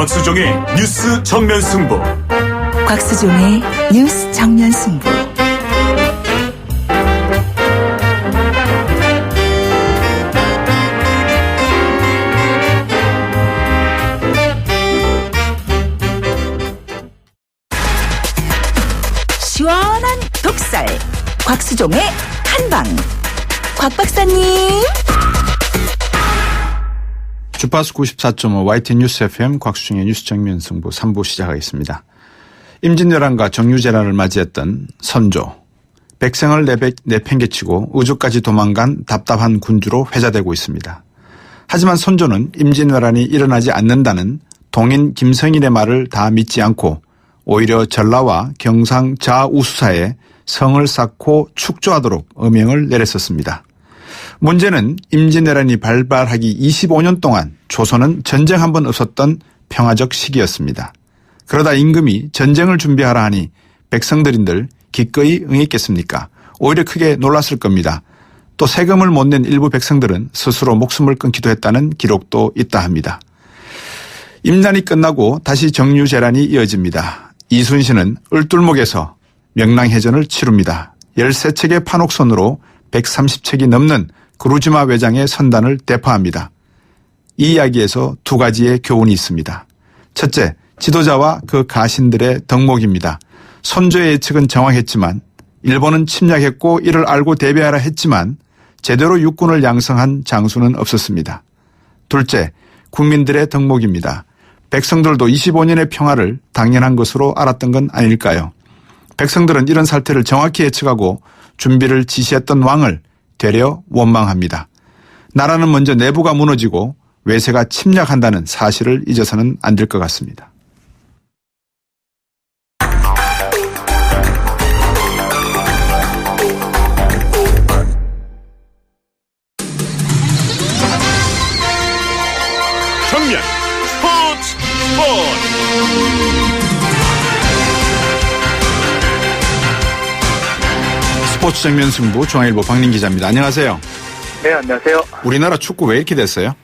곽수종의 뉴스 정면 승부. 곽수종의 뉴스 정면 승부. 시원한 독살. 곽수종의 한방. 곽 박사님. 주파수 94.5 YTN 뉴스 FM 곽수종의 뉴스 정면 승부 3부 시작하겠습니다. 임진왜란과 정유재란을 맞이했던 선조. 백성을 내팽개치고 우주까지 도망간 답답한 군주로 회자되고 있습니다. 하지만 선조는 임진왜란이 일어나지 않는다는 동인 김성일의 말을 다 믿지 않고 오히려 전라와 경상 자우수사에 성을 쌓고 축조하도록 어명을 내렸었습니다. 문제는 임진왜란이 발발하기 25년 동안 조선은 전쟁 한 번 없었던 평화적 시기였습니다. 그러다 임금이 전쟁을 준비하라 하니 백성들인들 기꺼이 응했겠습니까? 오히려 크게 놀랐을 겁니다. 또 세금을 못 낸 일부 백성들은 스스로 목숨을 끊기도 했다는 기록도 있다 합니다. 임난이 끝나고 다시 정유재란이 이어집니다. 이순신은 을둘목에서 명랑해전을 치릅니다. 13척의 판옥선으로 130척이 넘는 구루지마 외장의 선단을 대파합니다. 이 이야기에서 두 가지의 교훈이 있습니다. 첫째, 지도자와 그 가신들의 덕목입니다. 선조의 예측은 정확했지만 일본은 침략했고 이를 알고 대비하라 했지만 제대로 육군을 양성한 장수는 없었습니다. 둘째, 국민들의 덕목입니다. 백성들도 25년의 평화를 당연한 것으로 알았던 건 아닐까요? 백성들은 이런 사태를 정확히 예측하고 준비를 지시했던 왕을 되려 원망합니다. 나라는 먼저 내부가 무너지고 외세가 침략한다는 사실을 잊어서는 안 될 것 같습니다. 정면 스포츠. 스포츠 정면 승부 중앙일보 박민 기자입니다. 안녕하세요. 네, 안녕하세요. 우리나라 축구 왜 이렇게 됐어요?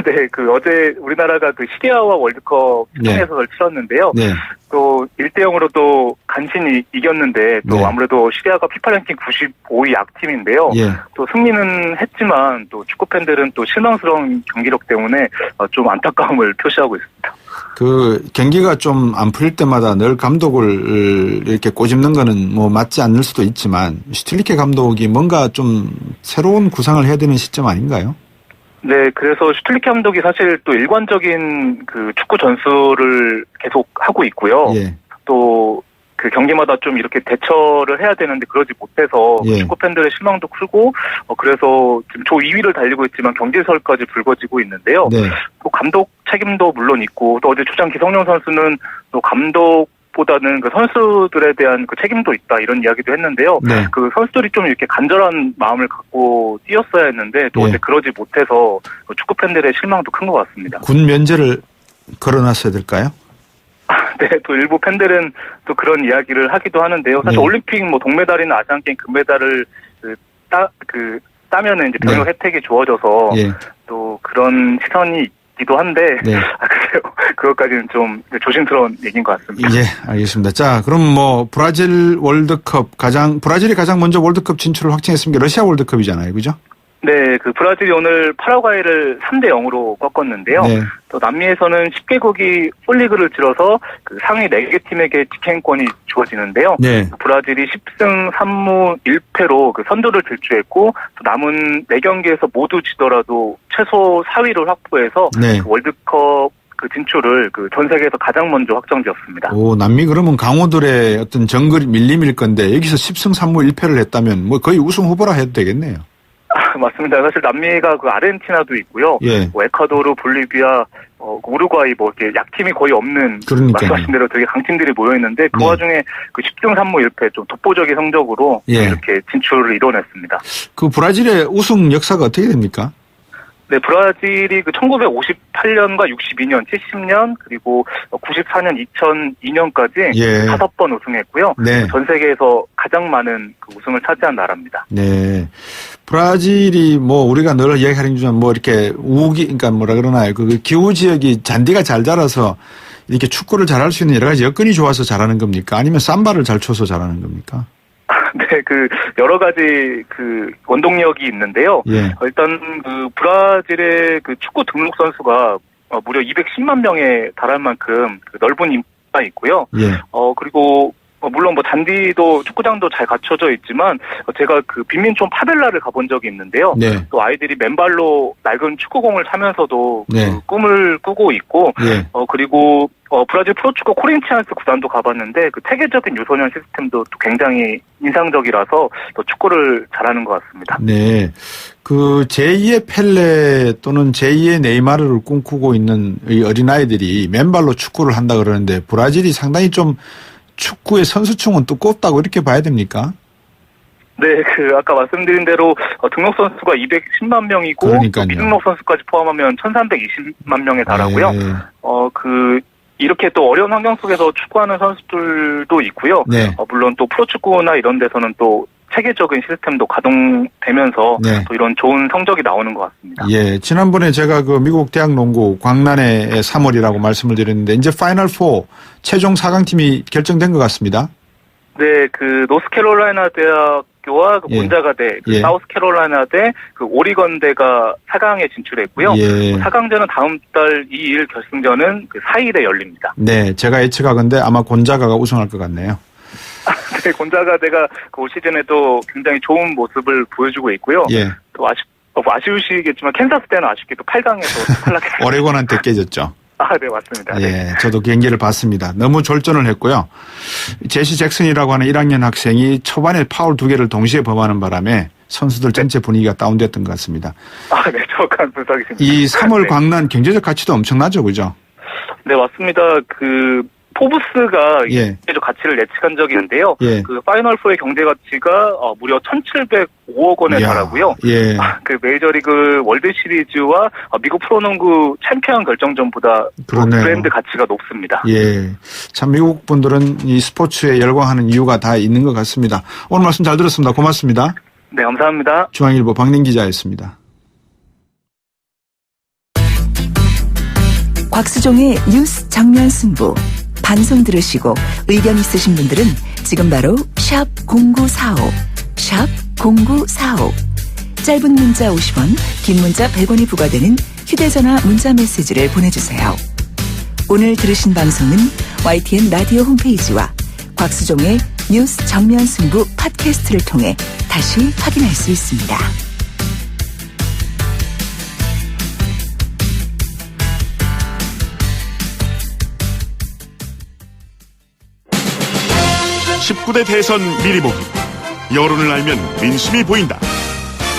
네, 어제 우리나라가 시리아와 월드컵 최종예선을 치렀는데요. 네. 또 1대0으로 또 간신히 이겼는데 또 네. 아무래도 시리아가 피파 랭킹 95위 약팀인데요. 예. 또 승리는 했지만 또 축구 팬들은 또 실망스러운 경기력 때문에 좀 안타까움을 표시하고 있습니다. 경기가 좀 안 풀릴 때마다 늘 감독을 이렇게 꼬집는 거는 뭐 맞지 않을 수도 있지만 슈틸리케 감독이 뭔가 좀 새로운 구상을 해야 되는 시점 아닌가요? 네, 그래서 슈틸리케 감독이 사실 또 일관적인 축구 전술을 계속 하고 있고요. 예. 또 경기마다 좀 이렇게 대처를 해야 되는데 그러지 못해서 예. 축구 팬들의 실망도 크고 그래서 지금 조 2위를 달리고 있지만 경질설까지 불거지고 있는데요. 네. 또 감독 책임도 물론 있고 또 어제 주장 기성용 선수는 또 감독보다는 선수들에 대한 책임도 있다 이런 이야기도 했는데요. 네. 선수들이 좀 이렇게 간절한 마음을 갖고 뛰었어야 했는데 또 예. 어제 그러지 못해서 축구 팬들의 실망도 큰 것 같습니다. 군 면제를 걸어놨어야 될까요? 네, 또 일부 팬들은 또 그런 이야기를 하기도 하는데요. 사실 네. 올림픽 동메달이나 아시안게임 금메달을 따면은 이제 병역 네. 혜택이 주어져서 예. 또 그런 시선이 있기도 한데, 네. 글쎄요. 그것까지는 좀 조심스러운 얘기인 것 같습니다. 예, 알겠습니다. 자, 그럼 브라질 월드컵 브라질이 가장 먼저 월드컵 진출을 확정했습니다. 러시아 월드컵이잖아요. 그죠? 네, 브라질이 오늘 파라과이를 3대0으로 꺾었는데요. 네. 또 남미에서는 10개국이 폴리그를 치러서 상위 4개 팀에게 직행권이 주어지는데요. 네. 브라질이 10승 3무 1패로 선두를 질주했고 또 남은 4경기에서 모두 지더라도 최소 4위를 확보해서 네. 월드컵 진출을 전 세계에서 가장 먼저 확정지었습니다. 남미 그러면 강호들의 어떤 정글 밀림일 건데 여기서 10승 3무 1패를 했다면 거의 우승 후보라 해도 되겠네요. 맞습니다. 사실 남미가 아르헨티나도 있고요. 예. 에콰도르, 볼리비아, 우루과이 이렇게 약팀이 거의 없는 말씀하신 대로 되게 강팀들이 모여 있는데 그 와중에 10승 3무 1패 좀 독보적인 성적으로 예. 이렇게 진출을 이뤄냈습니다. 브라질의 우승 역사가 어떻게 됩니까? 네, 브라질이 그 1958년과 62년, 70년, 그리고 94년, 2002년까지 예. 5번 우승했고요. 네. 전 세계에서 가장 많은 그 우승을 차지한 나라입니다. 네. 브라질이 뭐 우리가 늘 이야기하는 중에 뭐 이렇게 그러니까 뭐라 그러나요? 그 기후 지역이 잔디가 잘 자라서 이렇게 축구를 잘할 수 있는 여러 가지 여건이 좋아서 잘하는 겁니까? 아니면 삼바를 잘 쳐서 잘하는 겁니까? 네, 그 여러 가지 그 원동력이 있는데요. 예. 일단 그 브라질의 그 축구 등록 선수가 무려 210만 명에 달할 만큼 그 넓은 인파가 있고요. 예. 그리고 물론 뭐 잔디도 축구장도 잘 갖춰져 있지만 제가 그 빈민촌 파벨라를 가본 적이 있는데요. 네. 또 아이들이 맨발로 낡은 축구공을 차면서도 네. 그 꿈을 꾸고 있고 예. 그리고 브라질 프로축구 코린티안스 구단도 가봤는데 그 체계적인 유소년 시스템도 또 굉장히 인상적이라서 또 축구를 잘하는 것 같습니다. 네. 그 제2의 펠레 또는 제2의 네이마르를 꿈꾸고 있는 이 어린아이들이 맨발로 축구를 한다 그러는데 브라질이 상당히 좀 축구의 선수층은 두껍다고 이렇게 봐야 됩니까? 네, 그 아까 말씀드린 대로 등록 선수가 210만 명이고 그러니까요. 미등록 선수까지 포함하면 1,320만 명에 달하고요. 네. 이렇게 또 어려운 환경 속에서 축구하는 선수들도 있고요. 네. 물론 또 프로축구나 이런 데서는 또 체계적인 시스템도 가동되면서 네. 또 이런 좋은 성적이 나오는 것 같습니다. 예, 지난번에 제가 그 미국 대학 농구 광란의 3월이라고 말씀을 드렸는데 이제 파이널 4 최종 4강팀이 결정된 것 같습니다. 네, 그 노스캐롤라이나 대학교와 그 예. 곤자가대, 그 예. 사우스캐롤라이나대, 그 오리건대가 4강에 진출했고요. 예. 4강전은 다음 달 2일, 결승전은 그 4일에 열립니다. 네, 제가 예측하건데 아마 곤자가가 우승할 것 같네요. 네, 곤자가대가 그 올 시즌에도 굉장히 좋은 모습을 보여주고 있고요. 예. 또 아쉬우시겠지만 캔사스대는 아쉽게도 8강에서 탈락했습니다. 오레곤한테 깨졌죠. 네, 맞습니다. 네. 예, 저도 경기를 봤습니다. 너무 졸전을 했고요. 제시 잭슨이라고 하는 1학년 학생이 초반에 파울 2개를 동시에 범하는 바람에 선수들 전체 분위기가 다운됐던 것 같습니다. 네, 정확한 분석이십니다. 이 3월 네. 광란 경제적 가치도 엄청나죠, 그죠? 네, 맞습니다. 그 포브스가 예. 경제적 가치를 예측한 적이 있는데요. 예. 그 파이널4의 경제 가치가 무려 1,705억 원에 이야, 달하고요. 예. 그 메이저리그 월드 시리즈와 미국 프로농구 챔피언 결정전보다 그러네요. 브랜드 가치가 높습니다. 예. 참 미국 분들은 이 스포츠에 열광하는 이유가 다 있는 것 같습니다. 오늘 말씀 잘 들었습니다. 고맙습니다. 네, 감사합니다. 중앙일보 박민 기자였습니다. 곽수종의 뉴스 정면 승부. 방송 들으시고 의견 있으신 분들은 지금 바로 샵 0945, 샵 0945. 짧은 문자 50원, 긴 문자 100원이 부과되는 휴대전화 문자 메시지를 보내주세요. 오늘 들으신 방송은 YTN 라디오 홈페이지와 곽수종의 뉴스 정면 승부 팟캐스트를 통해 다시 확인할 수 있습니다. (19대) 대선 미리 보기. 여론을 알면 민심이 보인다.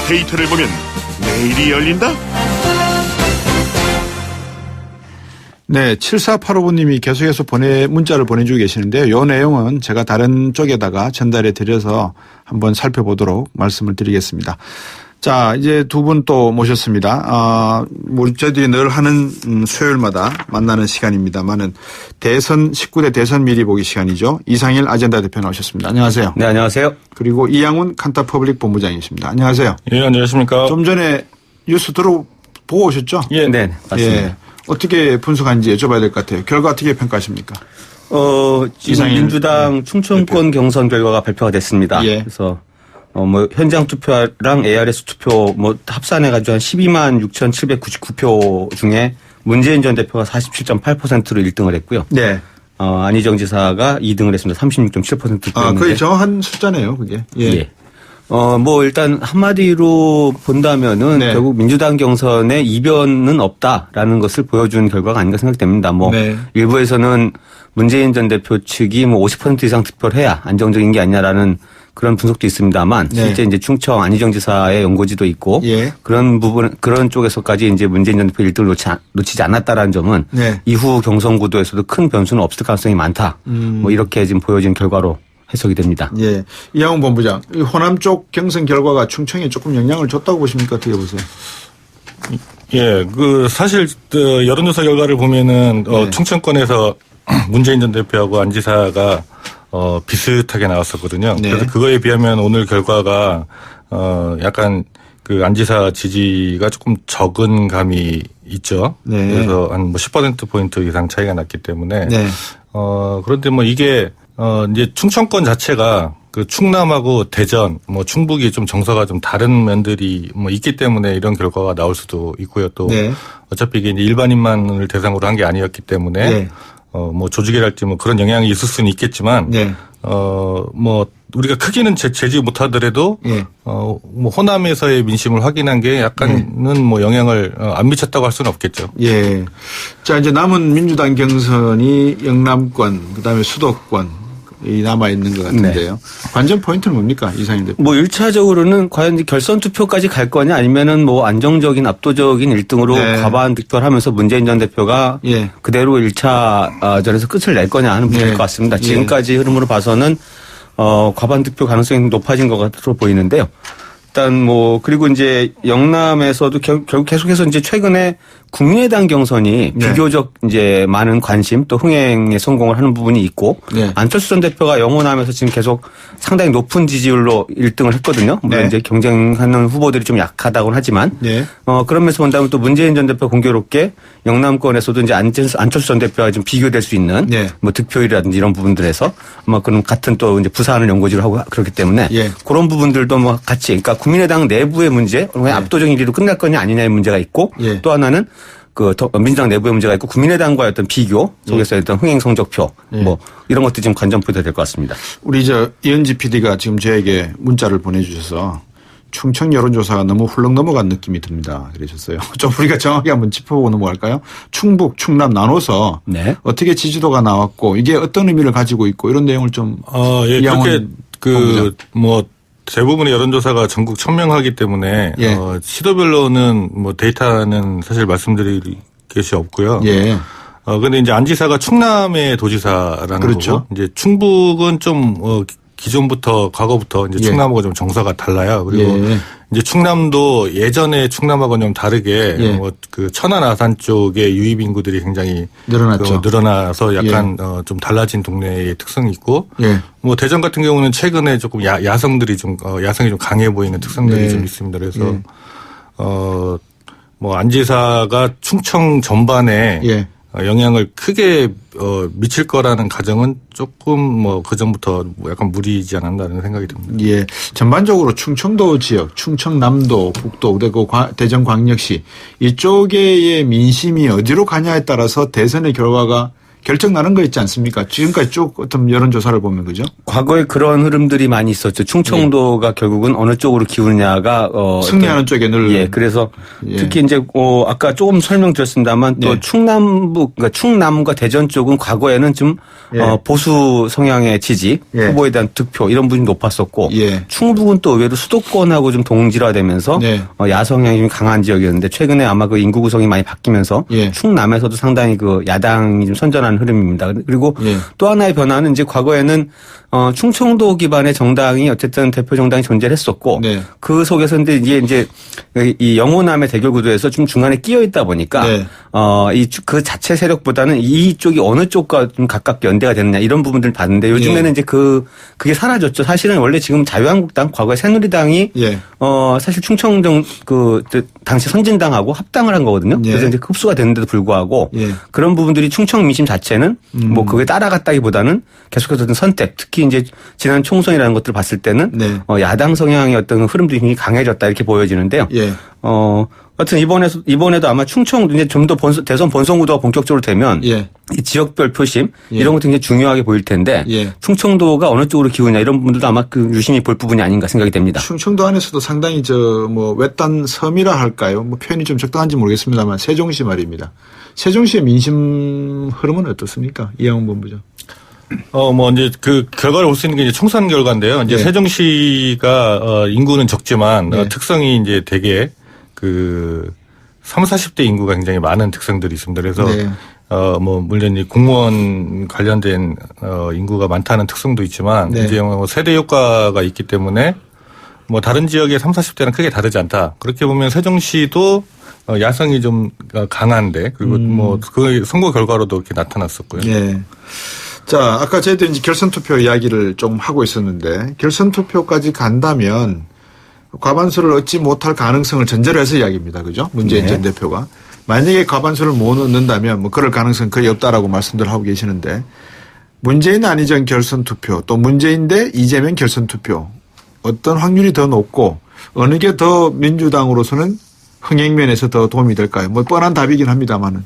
데이터를 보면 내일이 열린다. 네, 7485번님이 계속해서 문자를 보내주고 계시는데요. 이 내용은 제가 다른 쪽에다가 전달해 드려서 한번 살펴보도록 말씀을 드리겠습니다. 자, 이제 두 분 또 모셨습니다. 저희들이 늘 하는 수요일마다 만나는 시간입니다만은 대선 19대 대선 미리 보기 시간이죠. 이상일 아젠다 대표 나오셨습니다. 안녕하세요. 네, 안녕하세요. 그리고 이양훈 칸타 퍼블릭 본부장이십니다. 안녕하세요. 예, 안녕하십니까. 좀 전에 뉴스 보고 오셨죠? 예. 네, 맞습니다. 예. 어떻게 분석한지 여쭤봐야 될 것 같아요. 결과 어떻게 평가하십니까? 지금 이상일 민주당 충청권 경선 결과가 발표가 됐습니다. 예. 그래서 현장 투표랑 ARS 투표 합산해가지고 한 12만 6,799표 중에 문재인 전 대표가 47.8%로 1등을 했고요. 네. 안희정 지사가 2등을 했습니다. 36.7%였는데. 거의 정확한 숫자네요, 그게. 예. 일단 한마디로 본다면은 네. 결국 민주당 경선에 이변은 없다라는 것을 보여준 결과가 아닌가 생각됩니다. 네. 일부에서는 문재인 전 대표 측이 50% 이상 득표를 해야 안정적인 게 아니냐라는 그런 분석도 있습니다만 네. 실제 이제 충청 안희정 지사의 연고지도 있고 예. 그런 쪽에서까지 이제 문재인 전 대표 1등을 놓치지 않았다라는 점은 네. 이후 경선 구도에서도 큰 변수는 없을 가능성이 많다. 이렇게 지금 보여진 결과로 해석이 됩니다. 예. 이양훈 본부장, 호남 쪽 경선 결과가 충청에 조금 영향을 줬다고 보십니까? 어떻게 보세요? 예, 사실 여론조사 결과를 보면은 네. 충청권에서 문재인 전 대표하고 안 지사가 비슷하게 나왔었거든요. 네. 그래서 그거에 비하면 오늘 결과가 약간 안 지사 지지가 조금 적은 감이 있죠. 네. 그래서 한 10%포인트 이상 차이가 났기 때문에. 네. 그런데 이게 이제 충청권 자체가 충남하고 대전, 충북이 좀 정서가 좀 다른 면들이 있기 때문에 이런 결과가 나올 수도 있고요. 또 네. 어차피 이게 이제 일반인만을 대상으로 한 게 아니었기 때문에 네. 조직이랄지 그런 영향이 있을 수는 있겠지만 네. 우리가 크게는 재지 못하더라도 예. 호남에서의 민심을 확인한 게 약간은 영향을 안 미쳤다고 할 수는 없겠죠. 예. 자, 이제 남은 민주당 경선이 영남권, 그다음에 수도권 이 남아 있는 것 같은데요. 관전 포인트는 뭡니까, 이상인 대표? 1차적으로는 과연 이제 결선 투표까지 갈 거냐 아니면은 안정적인 압도적인 1등으로 네. 과반 득표를 하면서 문재인 전 대표가 예. 그대로 1차 전에서 끝을 낼 거냐 하는 문제일 네. 것 같습니다. 예. 지금까지 흐름으로 봐서는 과반 득표 가능성이 높아진 것 같아 보이는데요. 일단 그리고 이제 영남에서도 결국 계속해서 이제 최근에 국민의당 경선이 네. 비교적 이제 많은 관심 또 흥행에 성공을 하는 부분이 있고 네. 안철수 전 대표가 영호남에서 지금 계속 상당히 높은 지지율로 1등을 했거든요. 물론 네. 이제 경쟁하는 후보들이 좀 약하다고는 하지만 네. 그러면서 본다면 또 문재인 전 대표 공교롭게 영남권에서도 이제 안철수 전 대표와 좀 비교될 수 있는 네. 득표율이라든지 이런 부분들에서 그런 같은 또 이제 부산을 연고지로 하고 그렇기 때문에 예. 그런 부분들도 같이 그러니까 국민의당 내부의 문제, 압도적인 1위로 끝날 거냐 아니냐의 문제가 있고 예. 또 하나는 민주당 내부의 문제가 있고 국민의당과의 어떤 비교 속에서의 어떤 흥행 성적표 예. 이런 것도 지금 관전포인트가 될 것 같습니다. 우리 이은지 PD가 지금 저에게 문자를 보내주셔서 충청 여론조사가 너무 훌렁 넘어간 느낌이 듭니다. 그러셨어요. 좀 우리가 정확히 한번 짚어보고 넘어갈까요? 충북, 충남 나눠서 네. 어떻게 지지도가 나왔고 이게 어떤 의미를 가지고 있고 이런 내용을 좀 예, 그렇게 본부장. 대부분의 여론조사가 전국 천명하기 때문에 예. 시도별로는 데이터는 사실 말씀드릴 것이 없고요. 예. 근데 이제 안 지사가 충남의 도지사라는 그렇죠. 거고 이제 충북은 좀 기존부터 과거부터 이제 예. 충남하고 좀 정서가 달라요. 그리고 예. 이제 충남도 예전에 충남하고는 좀 다르게 예. 천안 아산 쪽에 유입 인구들이 굉장히 늘어났죠. 늘어나서 약간 좀 달라진 동네의 특성이 있고 예. 대전 같은 경우는 최근에 조금 야성들이 좀 야성이 좀 강해 보이는 특성들이 예. 좀 있습니다. 그래서 안 지사가 충청 전반에 예. 영향을 크게 미칠 거라는 가정은 조금 그전부터 약간 무리지 않았나라는 생각이 듭니다. 예. 전반적으로 충청도 지역, 충청남도, 북도, 그리고 대전광역시 이쪽의 민심이 어디로 가냐에 따라서 대선의 결과가 결정나는 거 있지 않습니까? 지금까지 쭉 어떤 여론조사를 보면 그죠? 과거에 그런 흐름들이 많이 있었죠. 충청도가 결국은 어느 쪽으로 기우느냐가 승리하는 쪽에 늘 그래서 예. 특히 이제 아까 조금 설명드렸습니다만 또 예. 그러니까 충남과 대전 쪽은 과거에는 좀 예. 보수 성향의 지지, 예. 후보에 대한 득표 이런 부분이 높았었고 예. 충북은 또 의외로 수도권하고 좀 동질화되면서 네. 야성향이 좀 강한 지역이었는데 최근에 아마 그 인구 구성이 많이 바뀌면서 예. 충남에서도 상당히 야당이 좀 선전하는 흐름입니다. 그리고 예. 또 하나의 변화는 이제 과거에는 충청도 기반의 정당이 어쨌든 대표 정당이 존재를 했었고 네. 그 속에서 이제 이 영호남의 대결 구도에서 좀 중간에 끼어 있다 보니까 네. 그 자체 세력보다는 이쪽이 어느 쪽과 좀 가깝게 연대가 되느냐 이런 부분들을 봤는데 요즘에는 예. 이제 그게 사라졌죠. 사실은 원래 지금 자유한국당 과거에 새누리당이 예. 사실 충청정 당시 선진당하고 합당을 한 거거든요. 예. 그래서 이제 흡수가 됐는데도 불구하고 예. 그런 부분들이 충청 민심 자체는 그게 따라갔다기보다는 계속해서 어떤 선택, 특히 이제 지난 총선이라는 것들을 봤을 때는 네. 야당 성향의 어떤 흐름들이 굉장히 강해졌다 이렇게 보여지는데요. 예. 하여튼 이번에도 아마 충청 이제 좀 더 대선 본선 구도가 본격적으로 되면 예. 이 지역별 표심 예. 이런 것도 굉장히 중요하게 보일 텐데 예. 충청도가 어느 쪽으로 기우냐 이런 부분들도 아마 유심히 볼 부분이 아닌가 생각이 됩니다. 충청도 안에서도 상당히 외딴 섬이라 할까요? 표현이 좀 적당한지 모르겠습니다만 세종시 말입니다. 세종시의 민심 흐름은 어떻습니까? 이양훈 본부장. 이제 그 결과를 볼 수 있는 게 이제 총선 결과인데요. 이제 예. 세종시가 인구는 적지만 예. 특성이 이제 되게 30, 40대 인구가 굉장히 많은 특성들이 있습니다. 그래서 네. 물론 이 공무원 관련된 인구가 많다는 특성도 있지만 네. 이제 세대 효과가 있기 때문에 다른 지역의 30, 40대는 크게 다르지 않다. 그렇게 보면 세종시도 야성이 좀 강한데 그리고 뭐 그 선거 결과로도 이렇게 나타났었고요. 예. 자, 아까 저희도 이제 결선 투표 이야기를 좀 하고 있었는데 결선 투표까지 간다면 과반수를 얻지 못할 가능성을 전제로 해서 이야기입니다. 그죠? 문재인 전 대표가. 만약에 과반수를 못 얻는다면 뭐 그럴 가능성은 거의 없다라고 말씀들 하고 계시는데 문재인 안희정 결선 투표 또 문재인 대 이재명 결선 투표 어떤 확률이 더 높고 어느 게 더 민주당으로서는 흥행면에서 더 도움이 될까요? 뭐 뻔한 답이긴 합니다만은.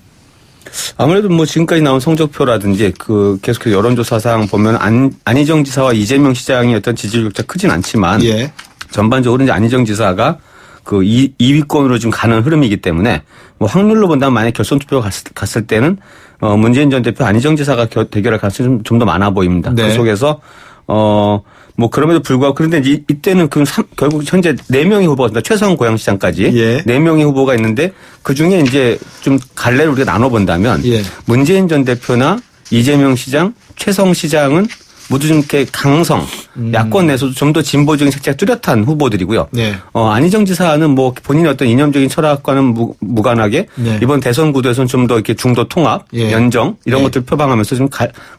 아무래도 뭐 지금까지 나온 성적표라든지 그 계속해서 여론조사상 보면 안희정 지사와 이재명 시장의 어떤 지지율 격차 크진 않지만 예. 전반적으로 이제 안희정 지사가 그 2위권으로 지금 가는 흐름이기 때문에 뭐 확률로 본다면 만약 결선 투표가 갔을 때는 문재인 전 대표 안희정 지사가 대결할 가능성이 좀 더 많아 보입니다. 네. 그 속에서 뭐 그럼에도 불구하고 그런데 이때는 결국 현재 4명의 후보가 있습니다. 최성훈 고양시장까지 예. 4명의 후보가 있는데 그중에 이제 좀 갈래를 우리가 나눠본다면 예. 문재인 전 대표나 이재명 시장, 최성훈 시장은 모두 좀 이렇게 강성, 야권 내에서도 좀 더 진보적인 색채가 뚜렷한 후보들이고요. 네. 안희정 지사는 뭐 본인의 어떤 이념적인 철학과는 무관하게 네. 이번 대선 구도에서는 좀 더 이렇게 중도 통합, 예. 연정 이런 예. 것들 표방하면서 좀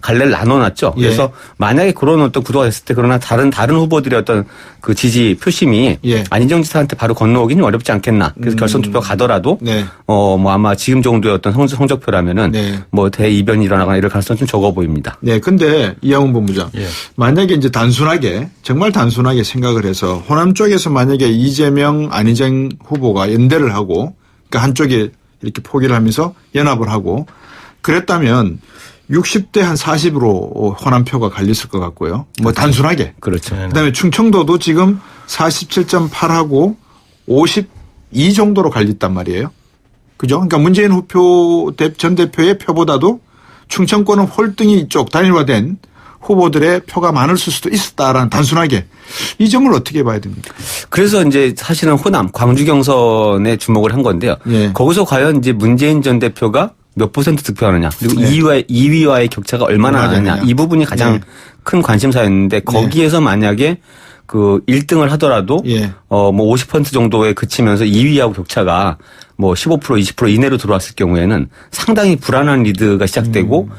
갈래를 나눠놨죠. 예. 그래서 만약에 그런 어떤 구도가 됐을 때 그러나 다른 후보들의 어떤 그 지지 표심이 예. 안희정 지사한테 바로 건너오기는 어렵지 않겠나. 그래서 결선 투표 가더라도 네. 뭐 아마 지금 정도의 어떤 성적표라면은 네. 뭐 대이변이 일어나거나 이럴 가능성은 좀 적어 보입니다. 네, 근데 이양훈 본부장, 예. 만약에 이제 단순하게 정말 단순하게 생각을 해서 호남 쪽에서 만약에 이재명, 안희정 후보가 연대를 하고, 그러니까 한쪽에 이렇게 포기를 하면서 연합을 하고, 그랬다면 60대 한 40으로 호남표가 갈렸을 것 같고요. 뭐 단순하게. 그렇죠. 그다음에 충청도도 지금 47.8하고 52 정도로 갈렸단 말이에요. 그죠? 그러니까 문재인 전 대표의 표보다도 충청권은 홀등이 이쪽 단일화된 후보들의 표가 많을 수도 있었다라는 단순하게 이 점을 어떻게 봐야 됩니까? 그래서 이제 사실은 호남, 광주 경선에 주목을 한 건데요. 예. 거기서 과연 이제 문재인 전 대표가 몇 % 득표하느냐, 그리고 네. 2위와의 격차가 얼마나 나느냐, 이 부분이 가장 네. 큰 관심사였는데 거기에서 만약에 그 1등을 하더라도 예. 뭐 50% 정도에 그치면서 2위하고 격차가 뭐 15% 20% 이내로 들어왔을 경우에는 상당히 불안한 리드가 시작되고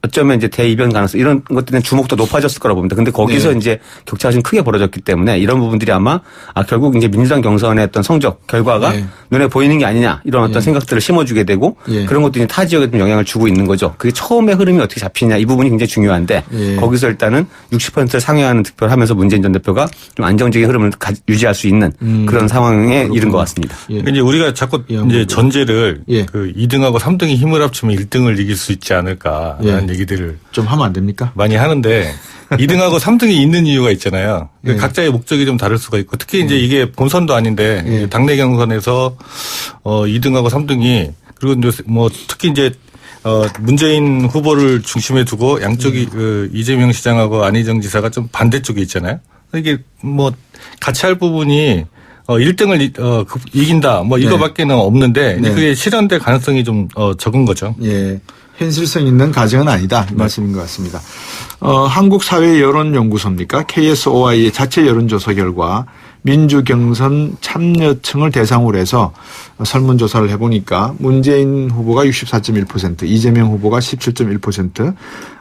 어쩌면 이제 대이변 가능성 이런 것들은 주목도 높아졌을 거라고 봅니다. 근데 거기서 네. 이제 격차가 좀 크게 벌어졌기 때문에 이런 부분들이 아마 결국 이제 민주당 경선의 어떤 성적 결과가 네. 눈에 보이는 게 아니냐 이런 어떤 생각들을 심어주게 되고 예. 그런 것들이 타 지역에 좀 영향을 주고 있는 거죠. 그게 처음에 흐름이 어떻게 잡히냐 이 부분이 굉장히 중요한데 예. 거기서 일단은 60%를 상회하는 득표를 하면서 문재인 전 대표가 좀 안정적인 흐름을 유지할 수 있는 그런 상황에 이른 것 같습니다. 예. 이제 우리가 자꾸 예. 이제 전제를 예. 그 2등하고 3등이 힘을 합치면 1등을 이길 수 있지 않을까라는 예. 얘기들을 좀 하면 안 됩니까? 많이 하는데 2등하고 3등이 있는 이유가 있잖아요. 예. 각자의 목적이 좀 다를 수가 있고 특히 이제 이게 본선도 아닌데 예. 당내 경선에서 2등하고 3등이 그리고 이제 뭐 특히 이제 문재인 후보를 중심에 두고 양쪽이 그 이재명 시장하고 안희정 지사가 좀 반대쪽에 있잖아요. 이게 뭐 같이 할 부분이 1등을 이긴다 뭐 이거밖에는 없는데 네. 그게 실현될 가능성이 좀 적은 거죠. 예. 현실성 있는 가정은 아니다. 이 말씀인 것 같습니다. 한국사회여론연구소입니까? KSOI의 자체 여론조사 결과 민주경선 참여층을 대상으로 해서 설문조사를 해보니까 문재인 후보가 64.1%, 이재명 후보가 17.1%,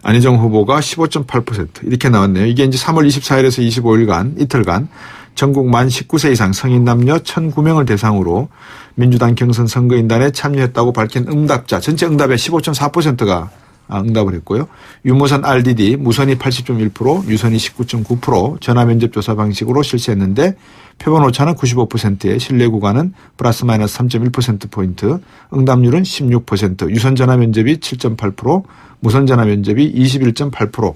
안희정 후보가 15.8% 이렇게 나왔네요. 이게 이제 3월 24일에서 25일간 이틀간 전국 만 19세 이상 성인 남녀 1,009명을 대상으로 민주당 경선 선거인단에 참여했다고 밝힌 응답자 전체 응답의 15.4%가 응답을 했고요. 유무선 RDD 무선이 80.1%, 유선이 19.9% 전화 면접 조사 방식으로 실시했는데 표본 오차는 95%에 신뢰 구간은 플러스 마이너스 3.1%포인트, 응답률은 16%, 유선 전화 면접이 7.8%, 무선 전화 면접이 21.8%.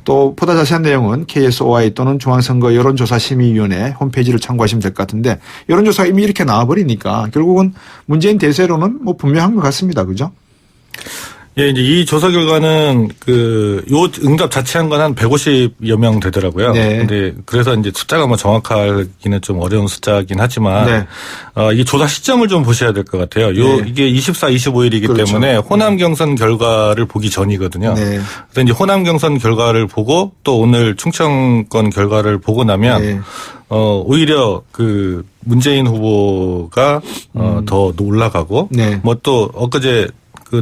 또 보다 자세한 내용은 KSOI 또는 중앙선거 여론조사심의위원회 홈페이지를 참고하시면 될 것 같은데 여론조사가 이미 이렇게 나와버리니까 결국은 문재인 대세로는 뭐 분명한 것 같습니다. 그죠? 예, 이제 이 조사 결과는 요 응답 자체 한 건 한 150여 명 되더라고요. 네. 근데 그래서 이제 숫자가 뭐 정확하기는 좀 어려운 숫자긴 하지만 네. 이 조사 시점을 좀 보셔야 될 것 같아요. 이게 24, 25일이기 그렇죠. 때문에 호남 경선 결과를 보기 전이거든요. 네. 그래서 이제 호남 경선 결과를 보고 또 오늘 충청권 결과를 보고 나면 네. 오히려 문재인 후보가 더 올라가고 네. 뭐 또 엊그제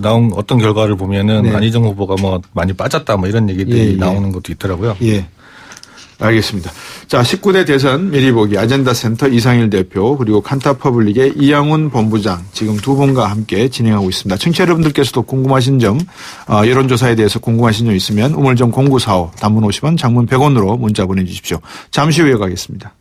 나온 어떤 결과를 보면은 네. 안희정 후보가 뭐 많이 빠졌다 뭐 이런 얘기들이 예. 나오는 것도 있더라고요. 예. 알겠습니다. 자, 19대 대선 미리 보기 아젠다 센터 이상일 대표 그리고 칸타 퍼블릭의 이양훈 본부장 지금 두 분과 함께 진행하고 있습니다. 청취자 여러분들께서도 궁금하신 점, 여론조사에 대해서 궁금하신 점 있으면 우물정 0945 단문 50원 장문 100원으로 문자 보내주십시오. 잠시 후에 가겠습니다.